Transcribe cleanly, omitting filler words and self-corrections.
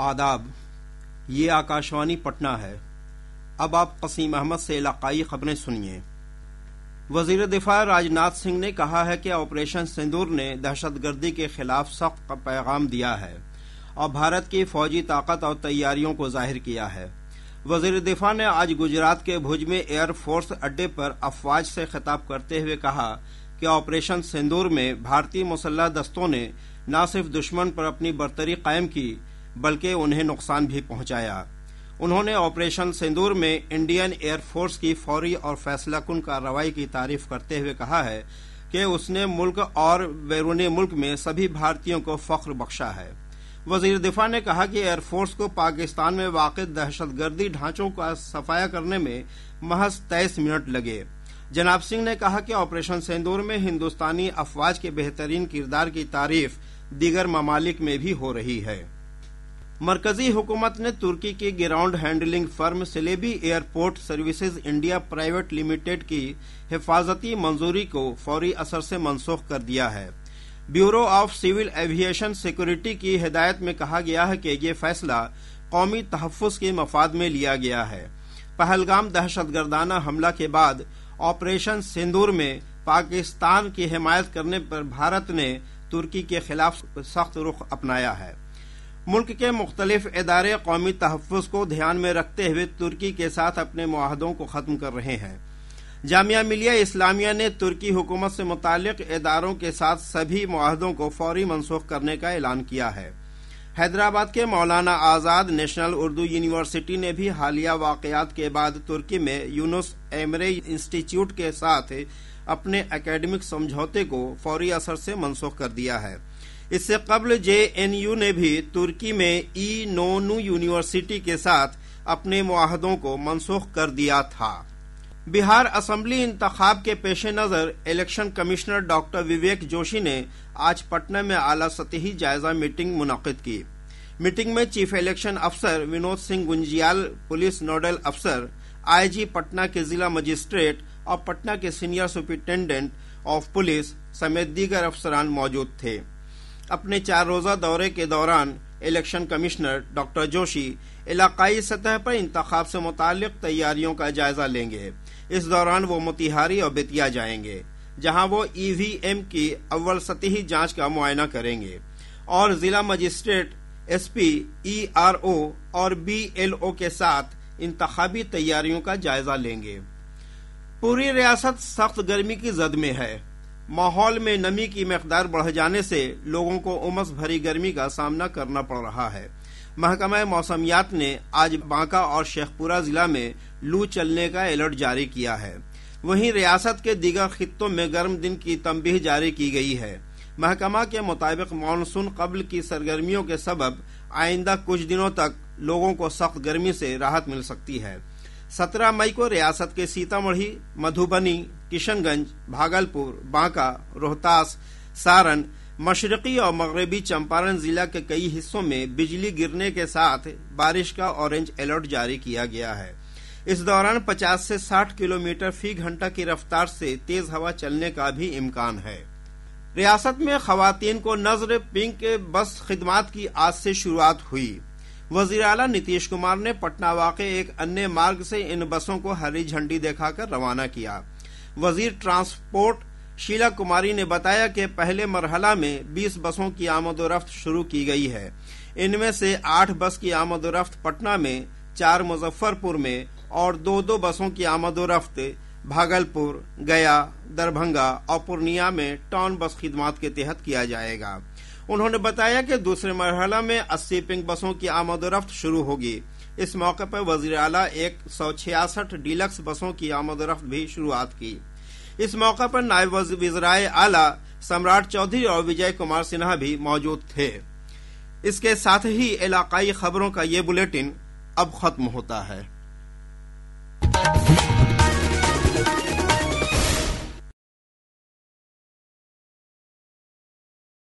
आदाब, ये आकाशवाणी पटना है। अब आप कसीम अहमद से इलाकाई खबरें सुनिए। वजीर दिफा राजनाथ सिंह ने कहा है कि ऑपरेशन सिंदूर ने दहशतगर्दी के खिलाफ सख्त पैगाम दिया है और भारत की फौजी ताकत और तैयारियों को जाहिर किया है। वजीर दिफा ने आज गुजरात के भुज में एयरफोर्स अड्डे पर अफवाज से खिताब करते हुए कहा कि ऑपरेशन सिंदूर में भारतीय मुसल्लह दस्तों ने न सिर्फ दुश्मन पर अपनी बर्तरी कायम की बल्कि उन्हें नुकसान भी पहुंचाया। उन्होंने ऑपरेशन सिंदूर में इंडियन एयरफोर्स की फौरी और फैसलाकुन कार्रवाई की तारीफ करते हुए कहा है कि उसने मुल्क और बैरूनी मुल्क में सभी भारतीयों को फख्र बख्शा है। वजीर दिफा ने कहा कि एयरफोर्स को पाकिस्तान में वाक़ दहशतगर्दी ढांचों का सफाया करने में महज 23 मिनट लगे। जनाब सिंह ने कहा कि ऑपरेशन सिंदूर में हिंदुस्तानी अफवाज के बेहतरीन किरदार की तारीफ दीगर ममालिक में भी हो रही है। मरकजी हुकूमत ने तुर्की की ground handling firm syllable airport services India private limited की हिफाजती मंजूरी को फौरी असर से मनसूख कर दिया है। Bureau of civil aviation security की हिदायत में कहा गया है कि ये फैसला कौमी तहफ़्फ़ुज़ के मफाद में लिया गया है। पहलगाम दहशतगर्दाना हमला के बाद ऑपरेशन सिंदूर में पाकिस्तान की हिमायत करने पर भारत ने तुर्की के खिलाफ सख्त रुख अपनाया है। मुल्क के मुख्तलिफ इदारे कौमी तहफ़्फ़ुज़ को ध्यान में रखते हुए तुर्की के साथ अपने मुआहदों को ख़त्म कर रहे हैं। जामिया मिलिया इस्लामिया ने तुर्की हुकूमत से मुताल्लिक़ इदारों के साथ सभी मुआहदों को फौरी मनसूख करने का ऐलान किया है। हैदराबाद के मौलाना आज़ाद नेशनल उर्दू यूनिवर्सिटी ने भी हालिया वाक़यात के बाद तुर्की में यूनुस एमरे इंस्टीट्यूट के साथ अपने एकेडमिक समझौते को फौरी असर से मनसूख कर दिया है। इससे कबल JNU ने भी तुर्की में नोनू यूनिवर्सिटी के साथ अपने मुआहदों को मनसूख कर दिया था। बिहार असेंबली इंतखाब के पेश नज़र election commissioner doctor Vivek Joshi ने आज पटना में आला सतही जायजा मीटिंग मुनक़िद की। मीटिंग में चीफ इलेक्शन अफसर विनोद सिंह गुंजियाल, पुलिस नोडल अफसर, IG पटना के जिला मजिस्ट्रेट और पटना के सीनियर सुपरिटेंडेंट ऑफ पुलिस समेत दीगर अफसरान मौजूद थे। अपने 4 रोज़ा दौरे के दौरान इलेक्शन कमिश्नर डॉक्टर जोशी इलाकाई सतह पर इंतखाब से मुताल्लिक़ तैयारियों का जायजा लेंगे। इस दौरान वो मोतिहारी और बेतिया जाएंगे, जहां वो EVM की अव्वल सतही जांच का मुआयना करेंगे और जिला मजिस्ट्रेट, SP, ERO और BLO के साथ इंतखाबी तैयारियों का जायजा लेंगे। पूरी रियासत सख्त गर्मी की जद में है। माहौल में नमी की मकदार बढ़ जाने से लोगों को उमस भरी गर्मी का सामना करना पड़ रहा है। महकमा मौसमियात ने आज बांका और शेखपुरा जिला में लू चलने का अलर्ट जारी किया है। वहीं रियासत के दीगर खित्तों में गर्म दिन की तंबीह जारी की गई है। महकमा के मुताबिक मानसून कबल की सरगर्मियों के सबब आइंदा कुछ दिनों तक लोगों को सख्त गर्मी से राहत मिल सकती है। 17 मई को रियासत के सीतामढ़ी, मधुबनी, किशनगंज, भागलपुर, बांका, रोहतास, सारण, मशरकी और मगरबी चंपारण जिला के कई हिस्सों में बिजली गिरने के साथ बारिश का ऑरेंज अलर्ट जारी किया गया है। इस दौरान 50 से 60 किलोमीटर फी घंटा की रफ्तार से तेज हवा चलने का भी इम्कान है। रियासत में खवातीन को नजर पिंक बस खिदमात की आज से शुरुआत हुई। वजीर आला नीतीश कुमार ने पटना वाक़े एक अन्य मार्ग से इन बसों को हरी झंडी दिखाकर रवाना किया। वजीर ट्रांसपोर्ट शीला कुमारी ने बताया कि पहले मरहला में 20 बसों की आमदोरफ्त शुरू की गई है। इनमें से 8 बस की आमदोरफ्त पटना में, 4 मुजफ्फरपुर में और 2 बसों की आमदोरफ्त भागलपुर, गया, दरभंगा और पूर्णिया में टाउन बस खिदमात के तहत किया जाएगा। उन्होंने बताया कि दूसरे मरहला में 80 पिंक बसों की आमदोरफ्त शुरू होगी। इस मौके पर वजीर आला 166 डीलक्स बसों की आमदोरफ्त भी शुरुआत की। इस मौके पर नायब वज़ीर आला सम्राट चौधरी और विजय कुमार सिन्हा भी मौजूद थे। इसके साथ ही इलाकाई खबरों का ये बुलेटिन अब खत्म होता है।